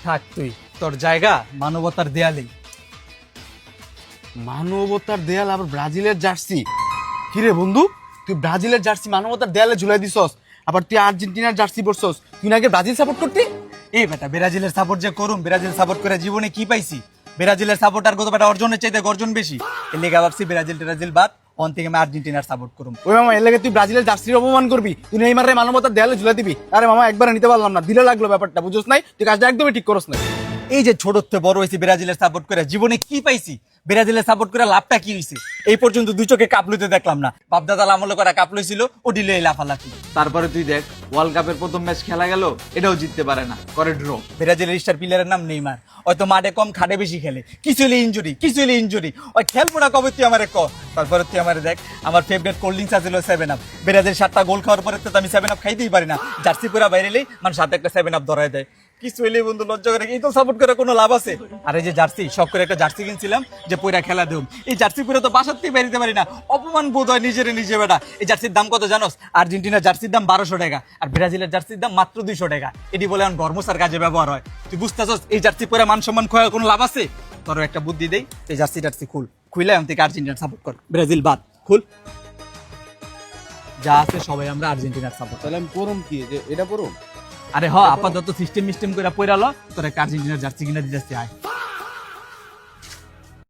থাক তুই, তোর জায়গা মানবতার দেয়ালেই। মানবতার দেয়াল আবার ব্রাজিলের জার্সি? কিরে বন্ধু, তুই ব্রাজিলের জার্সি মানবতার দেয়ালে ঝুলাই দিছস, আবার তুই আর্জেন্টিনার জার্সি পরছস। তুই নাকি ব্রাজিল সাপোর্ট করতি? এই বেটা, ব্রাজিলের সাপোর্ট যে করুম, ব্রাজিল সাপোর্ট করে জীবনে কি পাইছি? ব্রাজিলের সাপোর্টার কত বেটা অর্জনের চাইতে গর্জন বেশি। এর লেগে ভাবছি ব্রাজিল বাদ, অন থেকে আমি আর্জেন্টিনার সাপোর্ট করুম। ওই মামা, এর লাগে তুই ব্রাজিলের জার্সির অপমান করবি? তুই নেইমারে মানবতার দেয়ালে ঝুলাই দিবি? আরে মামা, একবার নিতে পারলাম না, দিলে লাগলো ব্যাপারটা, বুঝছ নাই? তুই কাজটা একদমই ঠিক করস না। এই যে ছোট থেকে বড় হয়েছি ব্রাজিলের সাপোর্ট করে, জীবনে কি পাইছি? ব্রাজিলের সাপোর্ট করে লাভটা কি হয়েছে? এই পর্যন্ত দুই চোখে কাপলুতে দেখলাম না। বাপদাদা আমল করা কাপলু ছিল, ও ডিলে লাফালাফি। তারপরে তুই দেখ, ওয়ার্ল্ড কাপের প্রথম ম্যাচ খেলা গেল, এটাও জিততে পারে না, করে ড্র। ব্রাজিলের স্টার প্লেয়ারের নাম নেইমার, হয়তো মাঠে কম খাটে বেশি খেলে, কিছু হলে ইনজুরি। ওই খেলবো না কবে তুই আমারে ক। তারপরে তুই আমারে দেখ, আমার ফেভারিট কোল্ড ড্রিঙ্কস আছিল 7 আপ। ব্রাজিল 7টা গোল খাওয়ার পরে তো আমি 7 আপ খাইতেই পারি না। জার্সি পুরা বাইরেলেই মানুষ হাতে একটা 7 আপ ধরায় দেয়। কিছু হইলেই বন্ধু লজ্জা করে, এই তো সাপোর্ট করে কোনো লাভ আছে? আর এই যে জার্সি, শখ করে একটা জার্সি কিনছিলাম যে পয়রা খেলা দেব, এই জার্সি পরে তো বাসাতেই বেরিতে পারি না, অপমান বোধ হয় নিজে বেটা। এই জার্সির দাম কত জানোস? আর্জেন্টিনার জার্সির দাম 1200 টাকা, আর ব্রাজিলের জার্সির দাম মাত্র 200 টাকা। এটি বলে এখন গর্মসার কাজে ব্যবহার হয়। তুই বুঝতেছস এই জার্সি পরে মান সম্মান খোয়া কোনো লাভ আছে? তোর একটা বুদ্ধি দেই, এই জার্সি খুলে আমি থেকে আর্জেন্টিনার সাপোর্ট কর, ব্রাজিল বাদ। খুল, যা আছে সবাই আমরা আর্জেন্টিনার সাপোর্ট। তাহলে আমি পরম কি, যে এটা পরম? আরে হ, আপাতত সিস্টেম করে পয়রালো, তোর একটা আর্জেন্টিনার জার্সি কিনে দিতেছি। আয়।